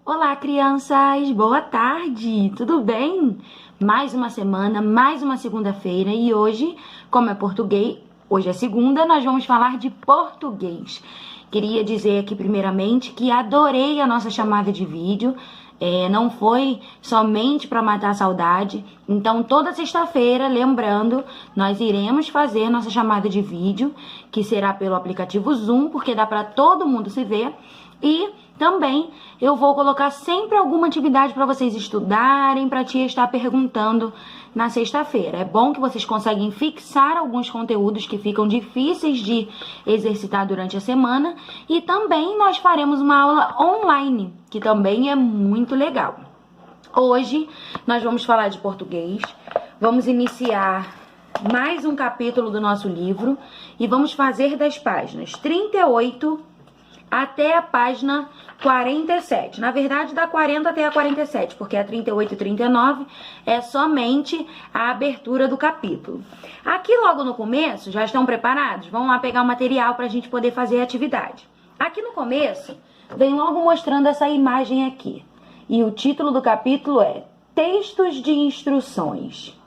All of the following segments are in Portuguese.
Olá, crianças! Boa tarde! Tudo bem? Mais uma semana, mais uma segunda-feira e hoje, como é português, hoje é segunda, nós vamos falar de português. Queria dizer aqui primeiramente que adorei a nossa chamada de vídeo. Não foi somente para matar a saudade. Então, toda sexta-feira, lembrando, nós iremos fazer nossa chamada de vídeo, que será pelo aplicativo Zoom, porque dá para todo mundo se ver. E também eu vou colocar sempre alguma atividade para vocês estudarem, para a tia estar perguntando na sexta-feira. É bom que vocês conseguem fixar alguns conteúdos que ficam difíceis de exercitar durante a semana. E também nós faremos uma aula online, que também é muito legal. Hoje nós vamos falar de português, vamos iniciar mais um capítulo do nosso livro e vamos fazer das páginas 38 até a página 47. Na verdade, da 40 até a 47, porque a 38 e 39 é somente a abertura do capítulo. Aqui logo no começo, já estão preparados? Vamos lá pegar o material para a gente poder fazer a atividade. Aqui no começo, vem logo mostrando essa imagem aqui. E o título do capítulo é Textos de Instruções.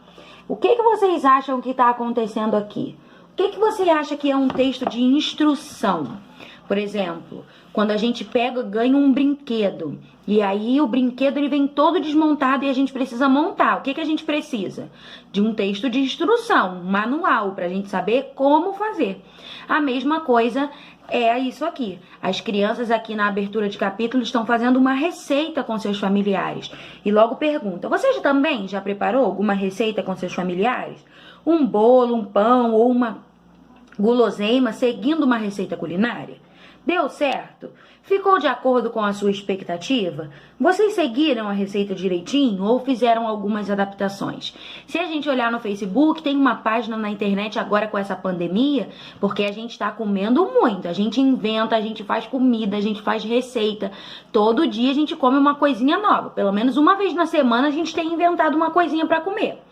O que vocês acham que está acontecendo aqui? O que você acha que é um texto de instrução? Por exemplo, quando a gente ganha um brinquedo, e aí o brinquedo ele vem todo desmontado e a gente precisa montar. O que a gente precisa? De um texto de instrução, um manual, para a gente saber como fazer. A mesma coisa é isso aqui. As crianças aqui na abertura de capítulo estão fazendo uma receita com seus familiares. E logo perguntam, você também já preparou alguma receita com seus familiares? Um bolo, um pão ou uma guloseima seguindo uma receita culinária? Deu certo? Ficou de acordo com a sua expectativa? Vocês seguiram a receita direitinho ou fizeram algumas adaptações? Se a gente olhar no Facebook, tem uma página na internet agora com essa pandemia, porque a gente está comendo muito. A gente inventa, a gente faz comida, a gente faz receita. Todo dia a gente come uma coisinha nova. Pelo menos uma vez na semana a gente tem inventado uma coisinha para comer.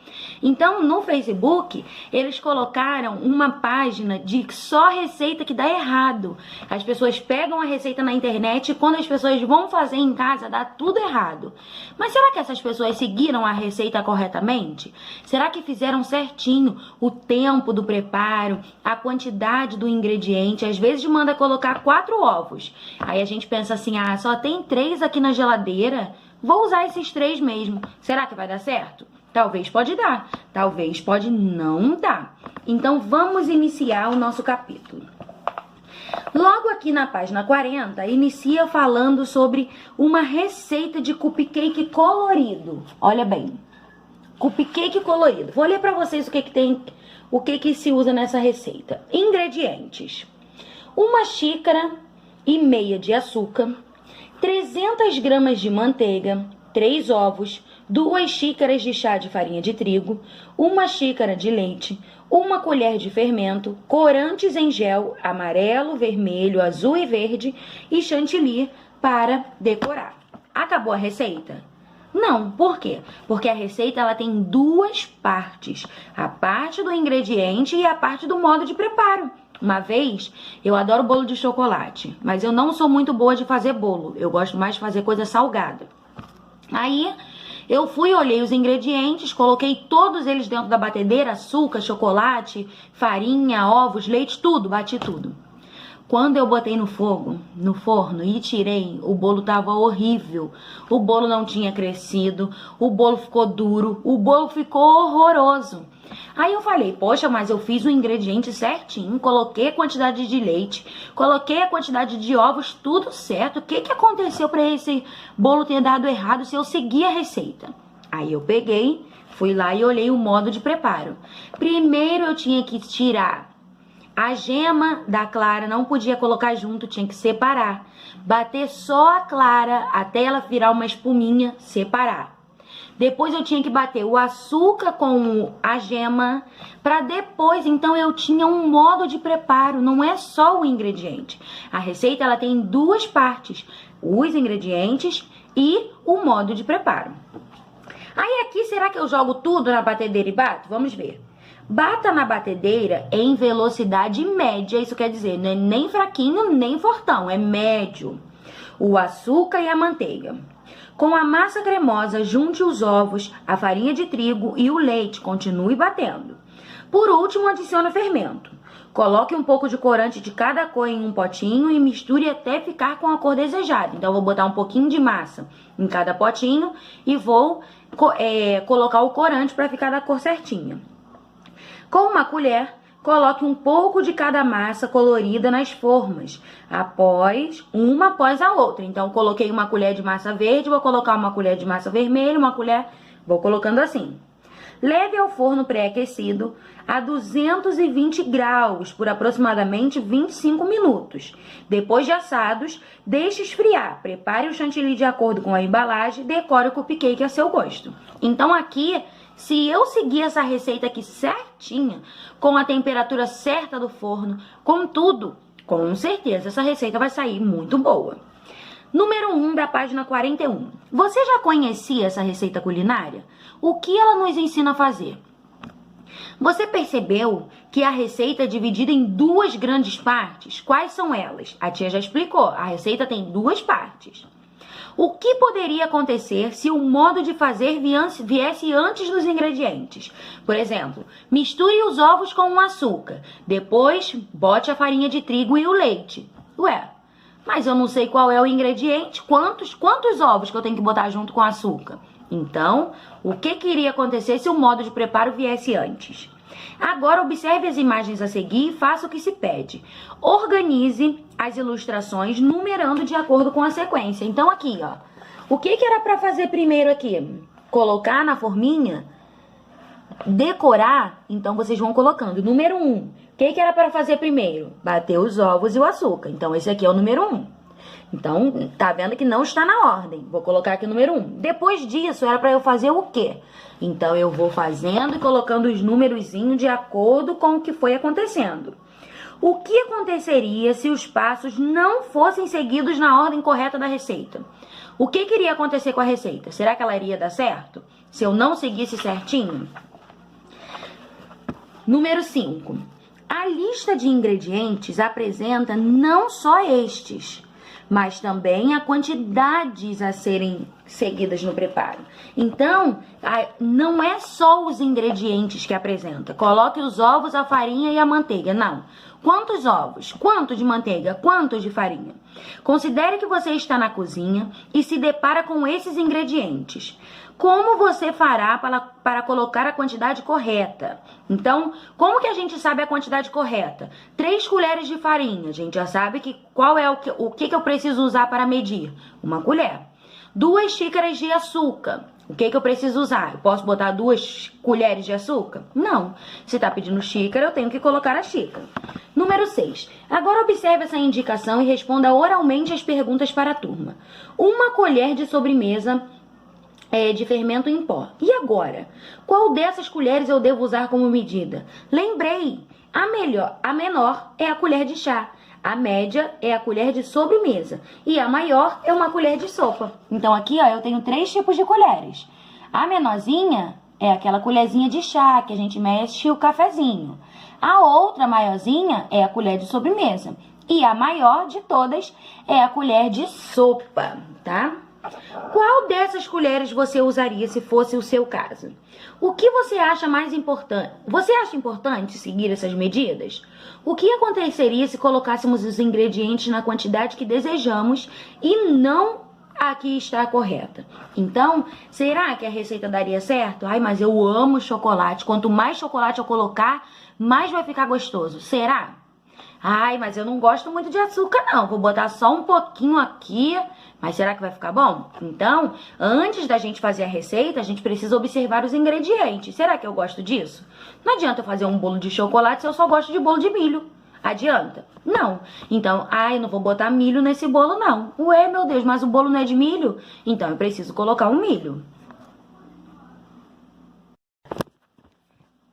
Então, no Facebook, eles colocaram uma página de só receita que dá errado. As pessoas pegam a receita na internet e quando as pessoas vão fazer em casa, dá tudo errado. Mas será que essas pessoas seguiram a receita corretamente? Será que fizeram certinho o tempo do preparo, a quantidade do ingrediente? Às vezes manda colocar 4 ovos. Aí a gente pensa assim, só tem 3 aqui na geladeira, vou usar esses 3 mesmo. Será que vai dar certo? Talvez pode dar, talvez pode não dar. Então, vamos iniciar o nosso capítulo. Logo aqui na página 40, inicia falando sobre uma receita de cupcake colorido. Olha bem, cupcake colorido. Vou ler para vocês o que se usa nessa receita. Ingredientes: 1,5 xícaras de açúcar, 300 gramas de manteiga, 3 ovos, 2 xícaras de chá de farinha de trigo, 1 xícara de leite, 1 colher de fermento, corantes em gel, amarelo, vermelho, azul e verde e chantilly para decorar. Acabou a receita? Não, por quê? Porque a receita ela tem 2 partes, a parte do ingrediente e a parte do modo de preparo. Uma vez, eu adoro bolo de chocolate, mas eu não sou muito boa de fazer bolo, eu gosto mais de fazer coisa salgada. Aí, eu olhei os ingredientes, coloquei todos eles dentro da batedeira, açúcar, chocolate, farinha, ovos, leite, tudo, bati tudo. Quando eu botei no forno e tirei, o bolo tava horrível. O bolo não tinha crescido, o bolo ficou duro, o bolo ficou horroroso. Aí eu falei, poxa, mas eu fiz o ingrediente certinho, coloquei a quantidade de leite, coloquei a quantidade de ovos, tudo certo. O que aconteceu para esse bolo ter dado errado se eu seguir a receita? Aí eu peguei, fui lá e olhei o modo de preparo. Primeiro eu tinha que tirar a gema da clara, não podia colocar junto, tinha que separar. Bater só a clara até ela virar uma espuminha, separar. Depois eu tinha que bater o açúcar com a gema, para depois, então eu tinha um modo de preparo, não é só o ingrediente. A receita ela tem 2 partes, os ingredientes e o modo de preparo. Aí aqui, será que eu jogo tudo na batedeira e bato? Vamos ver. Bata na batedeira em velocidade média, isso quer dizer, não é nem fraquinho nem fortão, é médio. o açúcar e a manteiga. Com a massa cremosa, junte os ovos, a farinha de trigo e o leite. Continue batendo. Por último, adicione o fermento. Coloque um pouco de corante de cada cor em um potinho e misture até ficar com a cor desejada. Então, eu vou botar um pouquinho de massa em cada potinho e vou colocar o corante para ficar da cor certinha. Com uma colher, coloque um pouco de cada massa colorida nas formas, uma após a outra. Então, coloquei uma colher de massa verde, vou colocar uma colher de massa vermelha, uma colher, vou colocando assim. Leve ao forno pré-aquecido a 220 graus por aproximadamente 25 minutos. Depois de assados, deixe esfriar. Prepare o chantilly de acordo com a embalagem e decore o cupcake a seu gosto. Então aqui, se eu seguir essa receita aqui certinha, com a temperatura certa do forno, com tudo, com certeza essa receita vai sair muito boa. Número 1 da página 41. Você já conhecia essa receita culinária? O que ela nos ensina a fazer? Você percebeu que a receita é dividida em duas grandes partes? Quais são elas? A tia já explicou, a receita tem duas partes. O que poderia acontecer se o modo de fazer viesse antes dos ingredientes? Por exemplo, misture os ovos com o açúcar, depois bote a farinha de trigo e o leite. Ué, mas eu não sei qual é o ingrediente, quantos ovos que eu tenho que botar junto com o açúcar? Então, o que iria acontecer se o modo de preparo viesse antes? Agora, observe as imagens a seguir e faça o que se pede. Organize as ilustrações numerando de acordo com a sequência. Então, aqui, ó. O que era para fazer primeiro aqui? Colocar na forminha? Decorar? Então, vocês vão colocando. Número 1. O que era para fazer primeiro? Bater os ovos e o açúcar. Então, esse aqui é o número 1. Então, tá vendo que não está na ordem. Vou colocar aqui o número 1. Depois disso, era para eu fazer o quê? Então, eu vou fazendo e colocando os númerozinhos de acordo com o que foi acontecendo. O que aconteceria se os passos não fossem seguidos na ordem correta da receita? O que iria acontecer com a receita? Será que ela iria dar certo? Se eu não seguisse certinho? Número 5. A lista de ingredientes apresenta não só estes, mas também a quantidades a serem seguidas no preparo. Então, não é só os ingredientes que apresenta. Coloque os ovos, a farinha e a manteiga. Não. Quantos ovos? Quanto de manteiga? Quanto de farinha? Considere que você está na cozinha e se depara com esses ingredientes. Como você fará para colocar a quantidade correta? Então, como que a gente sabe a quantidade correta? 3 colheres de farinha. A gente já sabe qual é o que eu preciso usar para medir. Uma colher. 2 xícaras de açúcar. O que eu preciso usar? Eu posso botar 2 colheres de açúcar? Não. Se está pedindo xícara, eu tenho que colocar a xícara. Número 6. Agora observe essa indicação e responda oralmente as perguntas para a turma. 1 colher de sobremesa de fermento em pó. E agora? Qual dessas colheres eu devo usar como medida? Lembrei, a menor é a colher de chá, a média é a colher de sobremesa e a maior é uma colher de sopa. Então aqui, ó, eu tenho 3 tipos de colheres. A menorzinha é aquela colherzinha de chá que a gente mexe o cafezinho. A outra maiorzinha é a colher de sobremesa. E a maior de todas é a colher de sopa, tá? Qual dessas colheres você usaria se fosse o seu caso? O que você acha mais importante? Você acha importante seguir essas medidas? O que aconteceria se colocássemos os ingredientes na quantidade que desejamos e não a que está correta? Então, será que a receita daria certo? Ai, mas eu amo chocolate. Quanto mais chocolate eu colocar, mais vai ficar gostoso. Será? Ai, mas eu não gosto muito de açúcar, não. Vou botar só um pouquinho aqui. Mas será que vai ficar bom? Então, antes da gente fazer a receita, a gente precisa observar os ingredientes. Será que eu gosto disso? Não adianta eu fazer um bolo de chocolate se eu só gosto de bolo de milho. Adianta? Não. Então, ai, não vou botar milho nesse bolo, não. Ué, meu Deus, mas o bolo não é de milho? Então, eu preciso colocar um milho.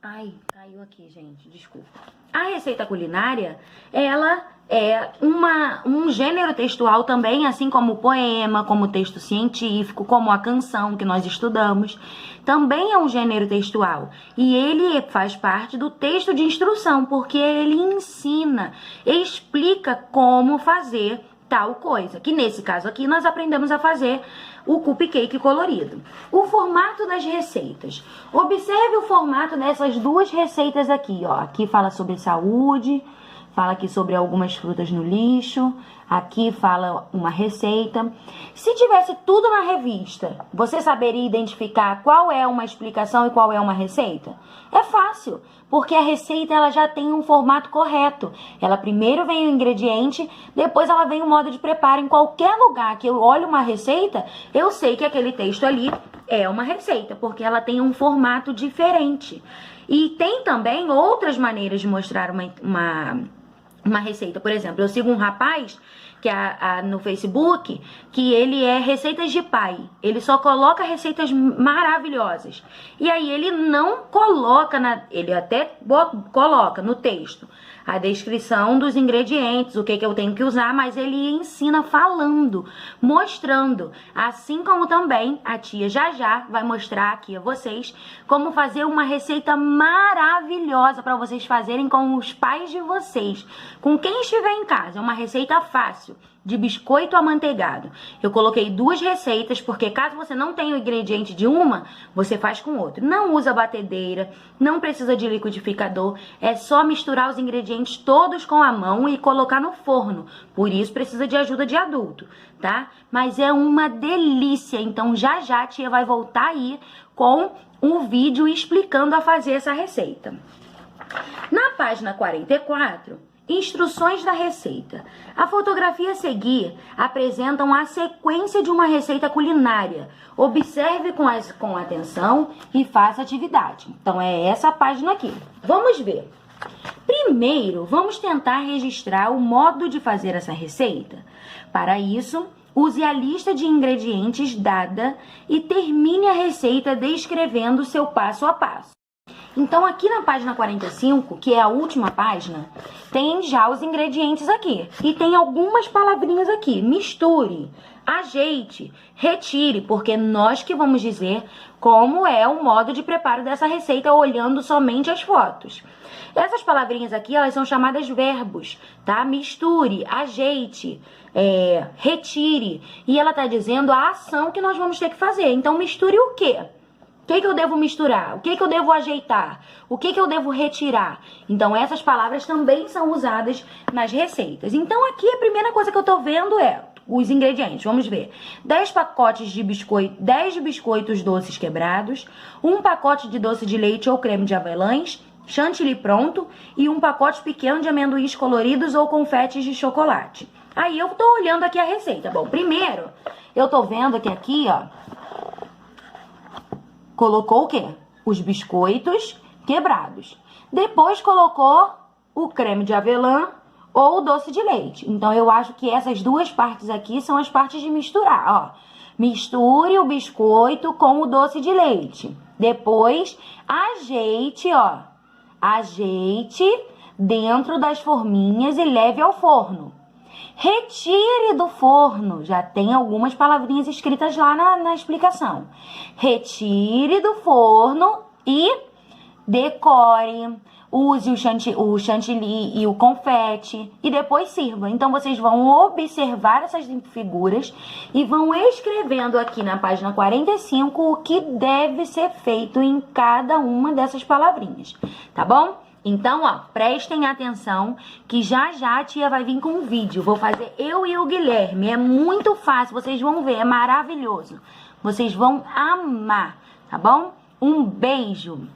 Ai, caiu aqui, gente, desculpa. A receita culinária, ela é um gênero textual também, assim como o poema, como o texto científico, como a canção que nós estudamos. Também é um gênero textual. E ele faz parte do texto de instrução, porque ele ensina, explica como fazer tal coisa, que nesse caso aqui nós aprendemos a fazer o cupcake colorido. O formato das receitas. Observe o formato dessas duas receitas aqui, ó. Aqui fala sobre saúde, fala aqui sobre algumas frutas no lixo, aqui fala uma receita. Se tivesse tudo na revista, você saberia identificar qual é uma explicação e qual é uma receita? É fácil, porque a receita ela já tem um formato correto. Ela primeiro vem o ingrediente, depois ela vem o modo de preparo. Em qualquer lugar que eu olho uma receita, eu sei que aquele texto ali é uma receita, porque ela tem um formato diferente. E tem também outras maneiras de mostrar uma receita. Por exemplo, eu sigo um rapaz que no Facebook, que ele é receitas de pai. Ele só coloca receitas maravilhosas. E aí ele não coloca, ele até coloca no texto a descrição dos ingredientes, o que eu tenho que usar, mas ele ensina falando, mostrando. Assim como também a tia já vai mostrar aqui a vocês como fazer uma receita maravilhosa para vocês fazerem com os pais de vocês, com quem estiver em casa. É uma receita fácil de biscoito amanteigado. Eu coloquei duas receitas, porque caso você não tenha o ingrediente de uma, você faz com outro. Não usa batedeira, não precisa de liquidificador, é só misturar os ingredientes todos com a mão e colocar no forno. Por isso precisa de ajuda de adulto, tá? Mas é uma delícia, então já a tia vai voltar aí com um vídeo explicando a fazer essa receita. Na página 44, instruções da receita. A fotografia a seguir apresenta a sequência de uma receita culinária. Observe com atenção e faça atividade. Então, é essa página aqui. Vamos ver. Primeiro, vamos tentar registrar o modo de fazer essa receita. Para isso, use a lista de ingredientes dada e termine a receita descrevendo seu passo a passo. Então, aqui na página 45, que é a última página, tem já os ingredientes aqui. E tem algumas palavrinhas aqui. Misture, ajeite, retire, porque nós que vamos dizer como é o modo de preparo dessa receita olhando somente as fotos. Essas palavrinhas aqui, elas são chamadas verbos, tá? Misture, ajeite, retire. E ela tá dizendo a ação que nós vamos ter que fazer. Então, misture o quê? O que eu devo misturar? O que eu devo ajeitar? O que eu devo retirar? Então, essas palavras também são usadas nas receitas. Então, aqui a primeira coisa que eu tô vendo é os ingredientes. Vamos ver. 10 pacotes de biscoito, 10 biscoitos doces quebrados, um pacote de doce de leite ou creme de avelãs, chantilly pronto e um pacote pequeno de amendoins coloridos ou confetes de chocolate. Aí, eu tô olhando aqui a receita. Bom, primeiro, eu tô vendo que aqui, ó, colocou o quê? Os biscoitos quebrados. Depois colocou o creme de avelã ou o doce de leite. Então, eu acho que essas duas partes aqui são as partes de misturar, ó. Misture o biscoito com o doce de leite. Depois, ajeite, ó. Ajeite dentro das forminhas e leve ao forno. Retire do forno. Já tem algumas palavrinhas escritas lá na explicação. Retire do forno e decore. Use o chantilly e o confete e depois sirva. Então, vocês vão observar essas figuras e vão escrevendo aqui na página 45 o que deve ser feito em cada uma dessas palavrinhas, tá bom? Então, ó, prestem atenção que já a tia vai vir com um vídeo. Vou fazer eu e o Guilherme. É muito fácil, vocês vão ver, é maravilhoso. Vocês vão amar, tá bom? Um beijo!